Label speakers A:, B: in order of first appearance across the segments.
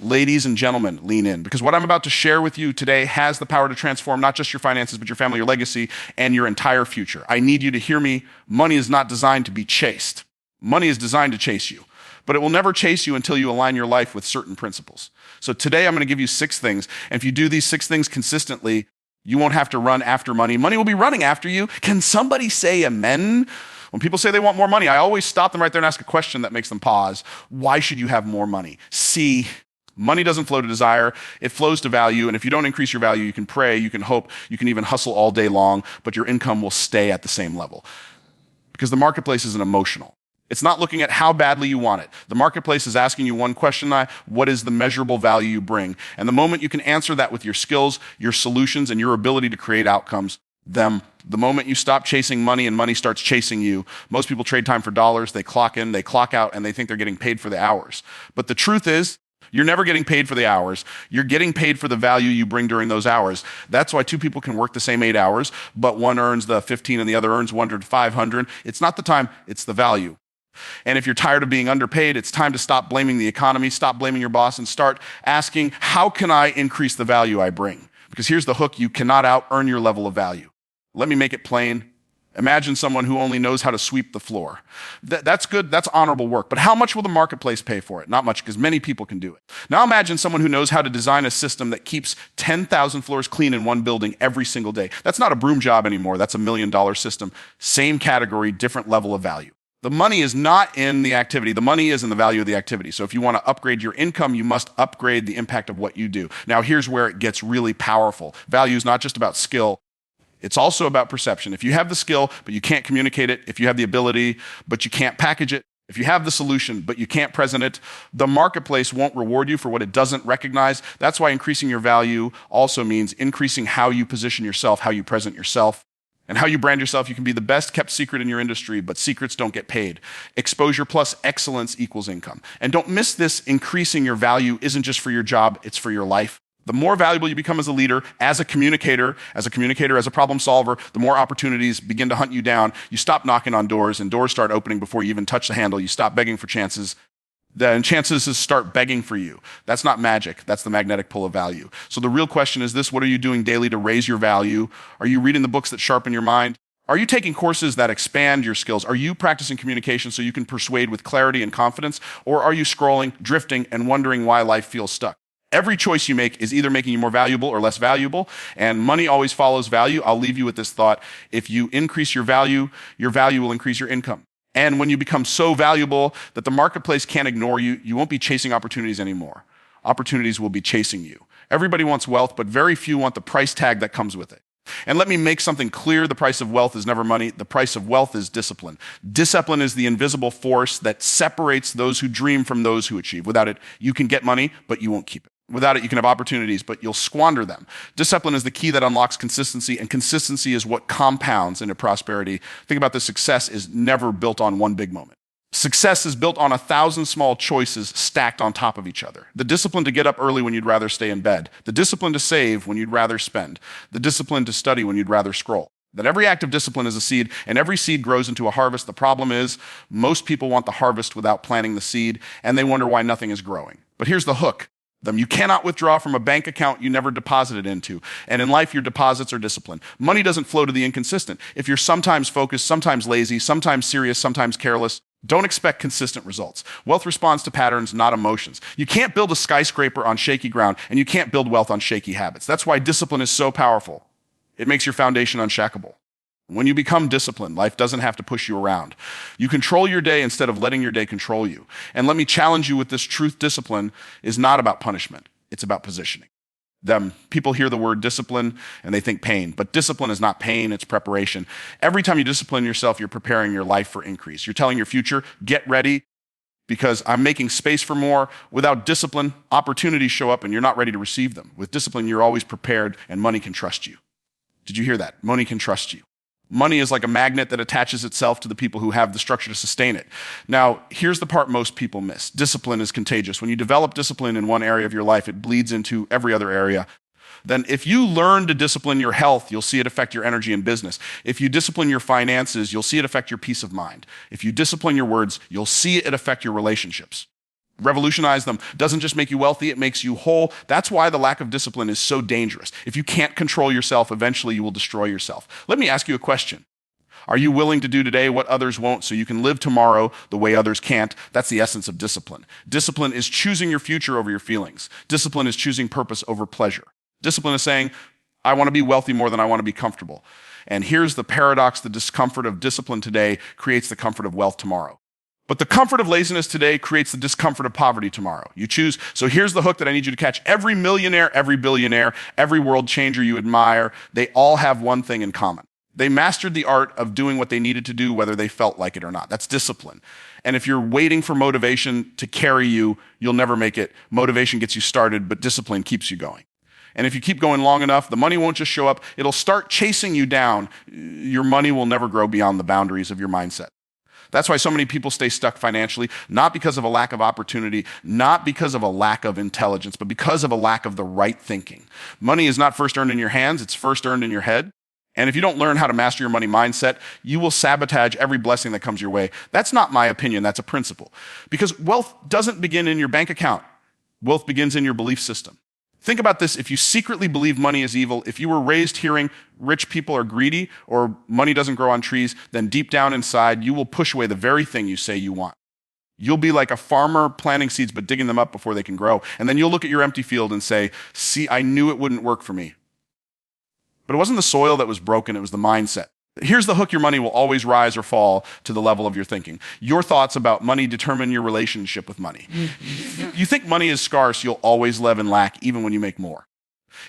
A: Ladies and gentlemen, lean in, because what I'm about to share with you today has the power to transform not just your finances, but your family, your legacy, and your entire future. I need you to hear me. Money is not designed to be chased. Money is designed to chase you, but it will never chase you until you align your life with certain principles. So today I'm going to give you 6 things. And if you do these 6 things consistently, you won't have to run after money. Money will be running after you. Can somebody say amen? When people say they want more money, I always stop them right there and ask a question that makes them pause. Why should you have more money? See, money doesn't flow to desire. It flows to value. And if you don't increase your value, you can pray, you can hope, you can even hustle all day long, but your income will stay at the same level. Because the marketplace isn't emotional. It's not looking at how badly you want it. The marketplace is asking you one question, what is the measurable value you bring? And the moment you can answer that with your skills, your solutions, and your ability to create outcomes, the moment you stop chasing money and money starts chasing you, most people trade time for dollars, they clock in, they clock out, and they think they're getting paid for the hours. But the truth is, you're never getting paid for the hours. You're getting paid for the value you bring during those hours. That's why 2 people can work the same 8 hours, but one earns the 15 and the other earns 100 to 500. It's not the time, it's the value. And if you're tired of being underpaid, it's time to stop blaming the economy, stop blaming your boss, and start asking, how can I increase the value I bring? Because here's the hook, you cannot out-earn your level of value. Let me make it plain. Imagine someone who only knows how to sweep the floor. That's good, that's honorable work, but how much will the marketplace pay for it? Not much, because many people can do it. Now imagine someone who knows how to design a system that keeps 10,000 floors clean in one building every single day. That's not a broom job anymore, that's $1 million system. Same category, different level of value. The money is not in the activity. The money is in the value of the activity. So if you want to upgrade your income, you must upgrade the impact of what you do. Now, here's where it gets really powerful. Value is not just about skill. It's also about perception. If you have the skill, but you can't communicate it, if you have the ability, but you can't package it, if you have the solution, but you can't present it, the marketplace won't reward you for what it doesn't recognize. That's why increasing your value also means increasing how you position yourself, how you present yourself. And how you brand yourself. You can be the best kept secret in your industry, but secrets don't get paid. Exposure plus excellence equals income. And don't miss this, increasing your value isn't just for your job, it's for your life. The more valuable you become as a leader, as a communicator, as a problem solver, the more opportunities begin to hunt you down. You stop knocking on doors and doors start opening before you even touch the handle. You stop begging for chances. Then chances start begging for you. That's not magic. That's the magnetic pull of value. So the real question is this: what are you doing daily to raise your value? Are you reading the books that sharpen your mind? Are you taking courses that expand your skills? Are you practicing communication so you can persuade with clarity and confidence? Or are you scrolling, drifting, and wondering why life feels stuck? Every choice you make is either making you more valuable or less valuable, and money always follows value. I'll leave you with this thought. If you increase your value will increase your income. And when you become so valuable that the marketplace can't ignore you, you won't be chasing opportunities anymore. Opportunities will be chasing you. Everybody wants wealth, but very few want the price tag that comes with it. And let me make something clear. The price of wealth is never money. The price of wealth is discipline. Discipline is the invisible force that separates those who dream from those who achieve. Without it, you can get money, but you won't keep it. Without it, you can have opportunities, but you'll squander them. Discipline is the key that unlocks consistency, and consistency is what compounds into prosperity. Think about this: success is never built on one big moment. Success is built on 1,000 small choices stacked on top of each other. The discipline to get up early when you'd rather stay in bed. The discipline to save when you'd rather spend. The discipline to study when you'd rather scroll. That every act of discipline is a seed, and every seed grows into a harvest. The problem is, most people want the harvest without planting the seed, and they wonder why nothing is growing. But here's the hook. You cannot withdraw from a bank account you never deposited into. And in life, your deposits are discipline. Money doesn't flow to the inconsistent. If you're sometimes focused, sometimes lazy, sometimes serious, sometimes careless, don't expect consistent results. Wealth responds to patterns, not emotions. You can't build a skyscraper on shaky ground, and you can't build wealth on shaky habits. That's why discipline is so powerful. It makes your foundation unshakable. When you become disciplined, life doesn't have to push you around. You control your day instead of letting your day control you. And let me challenge you with this truth: discipline is not about punishment. It's about positioning. People hear the word discipline and they think pain, but discipline is not pain, it's preparation. Every time you discipline yourself, you're preparing your life for increase. You're telling your future, get ready because I'm making space for more. Without discipline, opportunities show up and you're not ready to receive them. With discipline, you're always prepared and money can trust you. Did you hear that? Money can trust you. Money is like a magnet that attaches itself to the people who have the structure to sustain it. Now, here's the part most people miss. Discipline is contagious. When you develop discipline in one area of your life, it bleeds into every other area. Then if you learn to discipline your health, you'll see it affect your energy in business. If you discipline your finances, you'll see it affect your peace of mind. If you discipline your words, you'll see it affect your relationships. Revolutionize them. Doesn't just make you wealthy, it makes you whole. That's why the lack of discipline is so dangerous. If you can't control yourself, eventually you will destroy yourself. Let me ask you a question. Are you willing to do today what others won't so you can live tomorrow the way others can't? That's the essence of discipline. Discipline is choosing your future over your feelings. Discipline is choosing purpose over pleasure. Discipline is saying, I want to be wealthy more than I want to be comfortable. And here's the paradox: the discomfort of discipline today creates the comfort of wealth tomorrow. But the comfort of laziness today creates the discomfort of poverty tomorrow. You choose. So here's the hook that I need you to catch. Every millionaire, every billionaire, every world changer you admire, they all have one thing in common. They mastered the art of doing what they needed to do, whether they felt like it or not. That's discipline. And if you're waiting for motivation to carry you, you'll never make it. Motivation gets you started, but discipline keeps you going. And if you keep going long enough, the money won't just show up. It'll start chasing you down. Your money will never grow beyond the boundaries of your mindset. That's why so many people stay stuck financially, not because of a lack of opportunity, not because of a lack of intelligence, but because of a lack of the right thinking. Money is not first earned in your hands, it's first earned in your head. And if you don't learn how to master your money mindset, you will sabotage every blessing that comes your way. That's not my opinion, that's a principle. Because wealth doesn't begin in your bank account. Wealth begins in your belief system. Think about this. If you secretly believe money is evil, if you were raised hearing rich people are greedy or money doesn't grow on trees, then deep down inside, you will push away the very thing you say you want. You'll be like a farmer planting seeds but digging them up before they can grow. And then you'll look at your empty field and say, see, I knew it wouldn't work for me. But it wasn't the soil that was broken, it was the mindset. Here's the hook: your money will always rise or fall to the level of your thinking. Your thoughts about money determine your relationship with money. You think money is scarce, you'll always live in lack, even when you make more.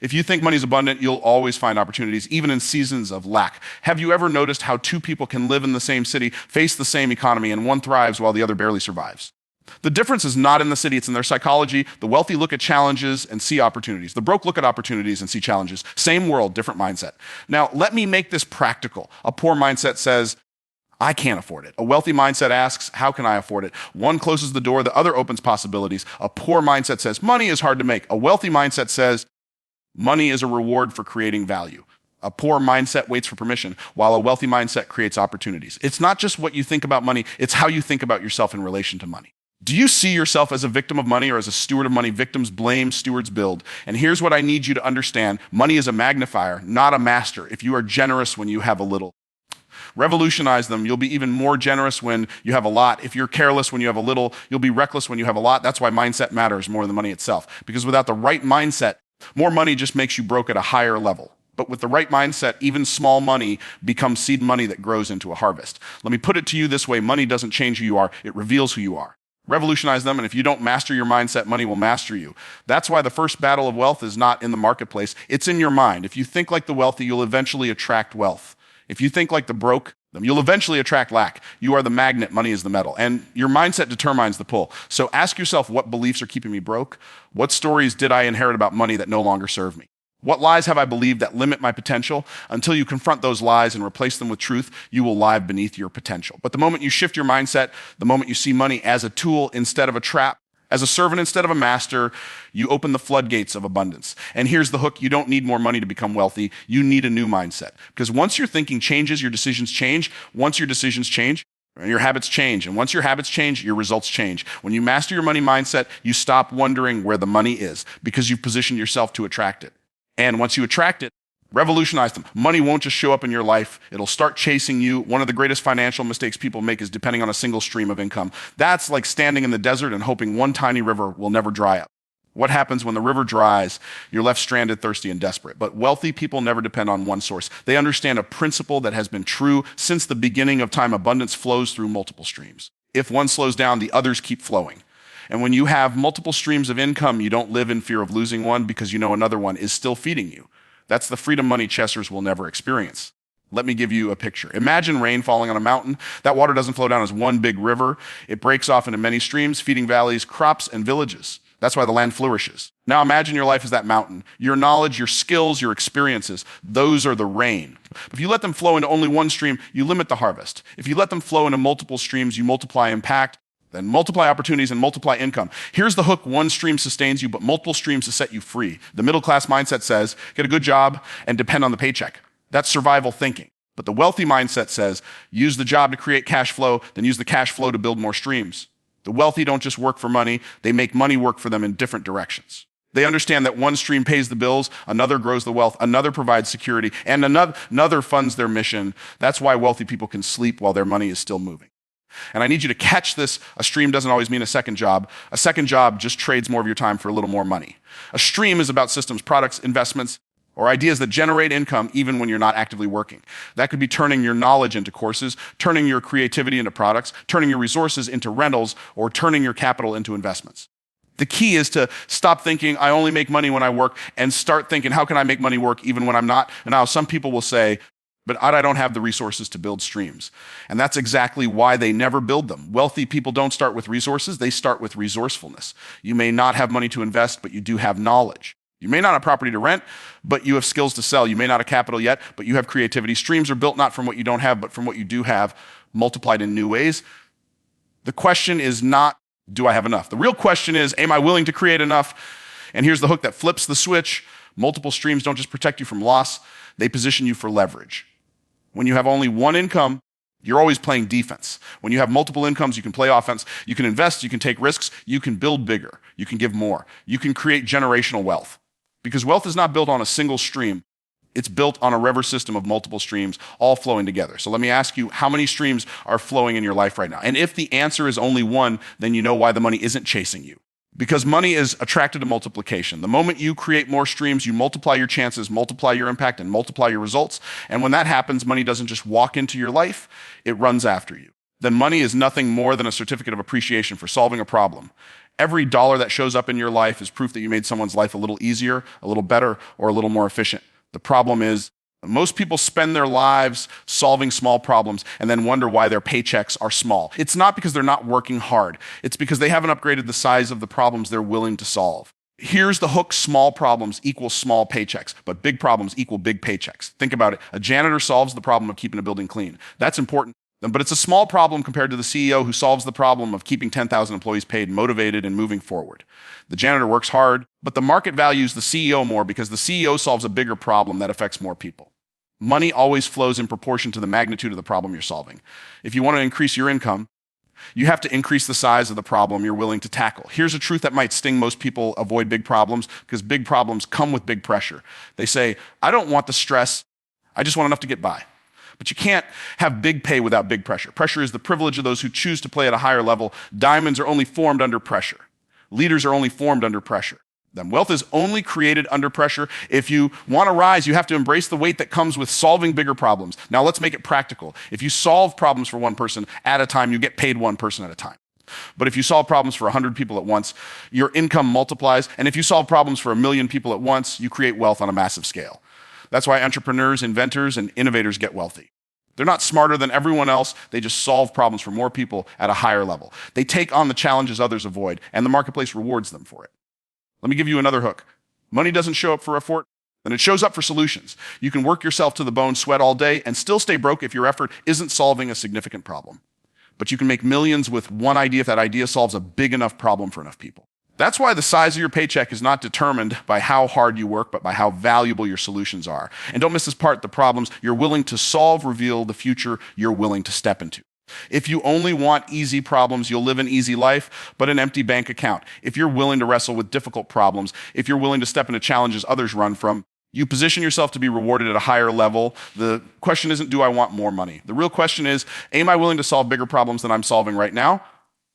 A: If you think money is abundant, you'll always find opportunities, even in seasons of lack. Have you ever noticed how two people can live in the same city, face the same economy, and one thrives while the other barely survives? The difference is not in the city, it's in their psychology. The wealthy look at challenges and see opportunities. The broke look at opportunities and see challenges. Same world, different mindset. Now, let me make this practical. A poor mindset says, I can't afford it. A wealthy mindset asks, how can I afford it? One closes the door, the other opens possibilities. A poor mindset says, money is hard to make. A wealthy mindset says, money is a reward for creating value. A poor mindset waits for permission, while a wealthy mindset creates opportunities. It's not just what you think about money, it's how you think about yourself in relation to money. Do you see yourself as a victim of money or as a steward of money? Victims blame, stewards build. And here's what I need you to understand. Money is a magnifier, not a master. If you are generous when you have a little, revolutionize them. You'll be even more generous when you have a lot. If you're careless when you have a little, you'll be reckless when you have a lot. That's why mindset matters more than money itself. Because without the right mindset, more money just makes you broke at a higher level. But with the right mindset, even small money becomes seed money that grows into a harvest. Let me put it to you this way. Money doesn't change who you are. It reveals who you are. Revolutionize them, and if you don't master your mindset, money will master you. That's why the first battle of wealth is not in the marketplace. It's in your mind. If you think like the wealthy, you'll eventually attract wealth. If you think like the broke, you'll eventually attract lack. You are the magnet, money is the metal. And your mindset determines the pull. So ask yourself, what beliefs are keeping me broke? What stories did I inherit about money that no longer serve me? What lies have I believed that limit my potential? Until you confront those lies and replace them with truth, you will lie beneath your potential. But the moment you shift your mindset, the moment you see money as a tool instead of a trap, as a servant instead of a master, you open the floodgates of abundance. And here's the hook: you don't need more money to become wealthy. You need a new mindset. Because once your thinking changes, your decisions change. Once your decisions change, your habits change. And once your habits change, your results change. When you master your money mindset, you stop wondering where the money is because you've positioned yourself to attract it. And once you attract it, revolutionize them. Money won't just show up in your life. It'll start chasing you. One of the greatest financial mistakes people make is depending on a single stream of income. That's like standing in the desert and hoping one tiny river will never dry up. What happens when the river dries? You're left stranded, thirsty, and desperate. But wealthy people never depend on one source. They understand a principle that has been true since the beginning of time. Abundance flows through multiple streams. If one slows down, the others keep flowing. And when you have multiple streams of income, you don't live in fear of losing one because you know another one is still feeding you. That's the freedom money chasers will never experience. Let me give you a picture. Imagine rain falling on a mountain. That water doesn't flow down as one big river. It breaks off into many streams, feeding valleys, crops, and villages. That's why the land flourishes. Now imagine your life as that mountain. Your knowledge, your skills, your experiences, those are the rain. If you let them flow into only one stream, you limit the harvest. If you let them flow into multiple streams, you multiply impact, then multiply opportunities and multiply income. Here's the hook: one stream sustains you, but multiple streams to set you free. The middle class mindset says, get a good job and depend on the paycheck. That's survival thinking. But the wealthy mindset says, use the job to create cash flow, then use the cash flow to build more streams. The wealthy don't just work for money, they make money work for them in different directions. They understand that one stream pays the bills, another grows the wealth, another provides security, and another funds their mission. That's why wealthy people can sleep while their money is still moving. And I need you to catch this. A stream doesn't always mean a second job. A second job just trades more of your time for a little more money. A stream is about systems, products, investments, or ideas that generate income even when you're not actively working. That could be turning your knowledge into courses, turning your creativity into products, turning your resources into rentals, or turning your capital into investments. The key is to stop thinking, I only make money when I work, and start thinking, how can I make money work even when I'm not? And now some people will say, but I don't have the resources to build streams. And that's exactly why they never build them. Wealthy people don't start with resources, they start with resourcefulness. You may not have money to invest, but you do have knowledge. You may not have property to rent, but you have skills to sell. You may not have capital yet, but you have creativity. Streams are built not from what you don't have, but from what you do have, multiplied in new ways. The question is not, do I have enough? The real question is, am I willing to create enough? And here's the hook that flips the switch. Multiple streams don't just protect you from loss, they position you for leverage. When you have only one income, you're always playing defense. When you have multiple incomes, you can play offense. You can invest, you can take risks, you can build bigger, you can give more. You can create generational wealth. Because wealth is not built on a single stream. It's built on a river system of multiple streams all flowing together. So let me ask you, how many streams are flowing in your life right now? And if the answer is only one, then you know why the money isn't chasing you. Because money is attracted to multiplication. The moment you create more streams, you multiply your chances, multiply your impact, and multiply your results. And when that happens, money doesn't just walk into your life, it runs after you. Then money is nothing more than a certificate of appreciation for solving a problem. Every dollar that shows up in your life is proof that you made someone's life a little easier, a little better, or a little more efficient. The problem is, most people spend their lives solving small problems and then wonder why their paychecks are small. It's not because they're not working hard. It's because they haven't upgraded the size of the problems they're willing to solve. Here's the hook: small problems equal small paychecks, but big problems equal big paychecks. Think about it. A janitor solves the problem of keeping a building clean. That's important. But it's a small problem compared to the CEO who solves the problem of keeping 10,000 employees paid, motivated, and moving forward. The janitor works hard, but the market values the CEO more because the CEO solves a bigger problem that affects more people. Money always flows in proportion to the magnitude of the problem you're solving. If you want to increase your income, you have to increase the size of the problem you're willing to tackle. Here's a truth that might sting most people: avoid big problems, because big problems come with big pressure. They say, I don't want the stress, I just want enough to get by. But you can't have big pay without big pressure. Pressure is the privilege of those who choose to play at a higher level. Diamonds are only formed under pressure. Leaders are only formed under pressure. Then wealth is only created under pressure. If you want to rise, you have to embrace the weight that comes with solving bigger problems. Now let's make it practical. If you solve problems for one person at a time, you get paid one person at a time. But if you solve problems for 100 people at once, your income multiplies. And if you solve problems for 1 million people at once, you create wealth on a massive scale. That's why entrepreneurs, inventors, and innovators get wealthy. They're not smarter than everyone else. They just solve problems for more people at a higher level. They take on the challenges others avoid, and the marketplace rewards them for it. Let me give you another hook. Money doesn't show up for effort, and it shows up for solutions. You can work yourself to the bone, sweat all day, and still stay broke if your effort isn't solving a significant problem. But you can make millions with one idea if that idea solves a big enough problem for enough people. That's why the size of your paycheck is not determined by how hard you work, but by how valuable your solutions are. And don't miss this part: the problems you're willing to solve reveal the future you're willing to step into. If you only want easy problems, you'll live an easy life, but an empty bank account. If you're willing to wrestle with difficult problems, if you're willing to step into challenges others run from, you position yourself to be rewarded at a higher level. The question isn't, do I want more money? The real question is, am I willing to solve bigger problems than I'm solving right now?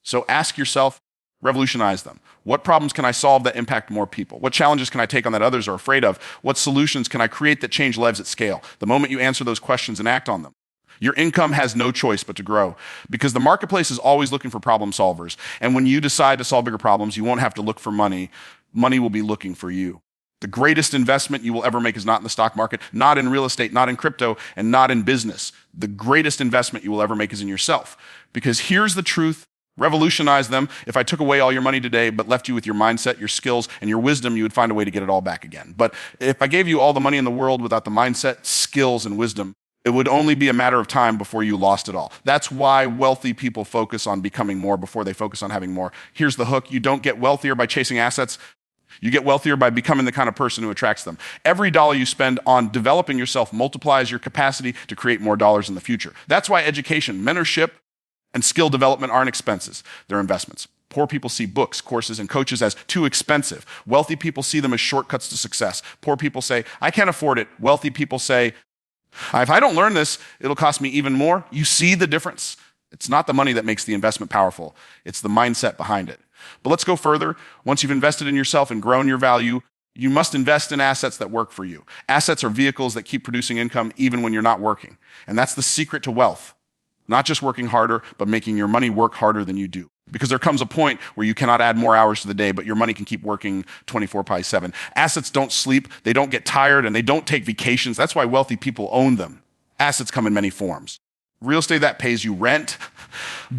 A: So ask yourself, revolutionize them. What problems can I solve that impact more people? What challenges can I take on that others are afraid of? What solutions can I create that change lives at scale? The moment you answer those questions and act on them, your income has no choice but to grow, because the marketplace is always looking for problem solvers. And when you decide to solve bigger problems, you won't have to look for money. Money will be looking for you. The greatest investment you will ever make is not in the stock market, not in real estate, not in crypto, and not in business. The greatest investment you will ever make is in yourself. Because here's the truth: revolutionize them. If I took away all your money today, but left you with your mindset, your skills, and your wisdom, you would find a way to get it all back again. But if I gave you all the money in the world without the mindset, skills, and wisdom, it would only be a matter of time before you lost it all. That's why wealthy people focus on becoming more before they focus on having more. Here's the hook: you don't get wealthier by chasing assets. You get wealthier by becoming the kind of person who attracts them. Every dollar you spend on developing yourself multiplies your capacity to create more dollars in the future. That's why education, mentorship, And skill development aren't expenses, they're investments. Poor people see books, courses, and coaches as too expensive. Wealthy people see them as shortcuts to success. Poor people say, I can't afford it. Wealthy people say, if I don't learn this, it'll cost me even more. You see the difference? It's not the money that makes the investment powerful. It's the mindset behind it. But let's go further. Once you've invested in yourself and grown your value, you must invest in assets that work for you. Assets are vehicles that keep producing income even when you're not working. And that's the secret to wealth. Not just working harder, but making your money work harder than you do. Because there comes a point where you cannot add more hours to the day, but your money can keep working 24/7. Assets don't sleep, they don't get tired, and they don't take vacations. That's why wealthy people own them. Assets come in many forms. Real estate that pays you rent,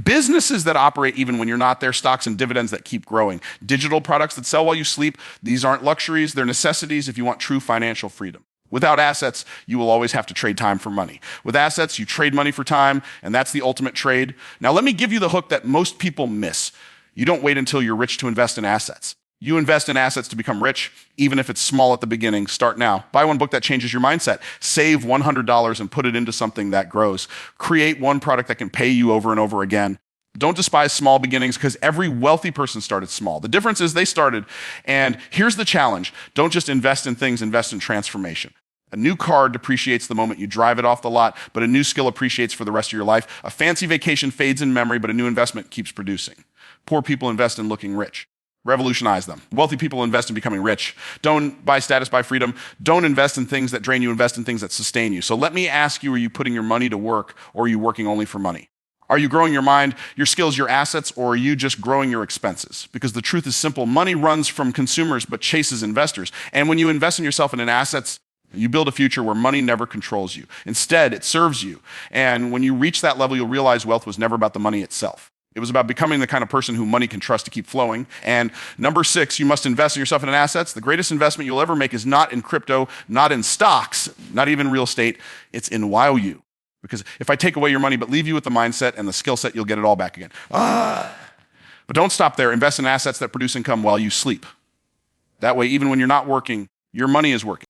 A: businesses that operate even when you're not there, stocks and dividends that keep growing, digital products that sell while you sleep. These aren't luxuries, they're necessities if you want true financial freedom. Without assets, you will always have to trade time for money. With assets, you trade money for time, and that's the ultimate trade. Now, let me give you the hook that most people miss. You don't wait until you're rich to invest in assets. You invest in assets to become rich, even if it's small at the beginning. Start now. Buy one book that changes your mindset. Save $100 and put it into something that grows. Create one product that can pay you over and over again. Don't despise small beginnings because every wealthy person started small. The difference is they started, and here's the challenge. Don't just invest in things, invest in transformation. A new car depreciates the moment you drive it off the lot, but a new skill appreciates for the rest of your life. A fancy vacation fades in memory, but a new investment keeps producing. Poor people invest in looking rich. Revolutionize them. Wealthy people invest in becoming rich. Don't buy status, buy freedom. Don't invest in things that drain you, invest in things that sustain you. So let me ask you, are you putting your money to work, or are you working only for money? Are you growing your mind, your skills, your assets, or are you just growing your expenses? Because the truth is simple. Money runs from consumers but chases investors. And when you invest in yourself and in assets, you build a future where money never controls you. Instead, it serves you. And when you reach that level, you'll realize wealth was never about the money itself. It was about becoming the kind of person who money can trust to keep flowing. And number 6, you must invest in yourself and in assets. The greatest investment you'll ever make is not in crypto, not in stocks, not even real estate. It's in wow you. Because if I take away your money but leave you with the mindset and the skill set, you'll get it all back again. But don't stop there. Invest in assets that produce income while you sleep. That way, even when you're not working, your money is working.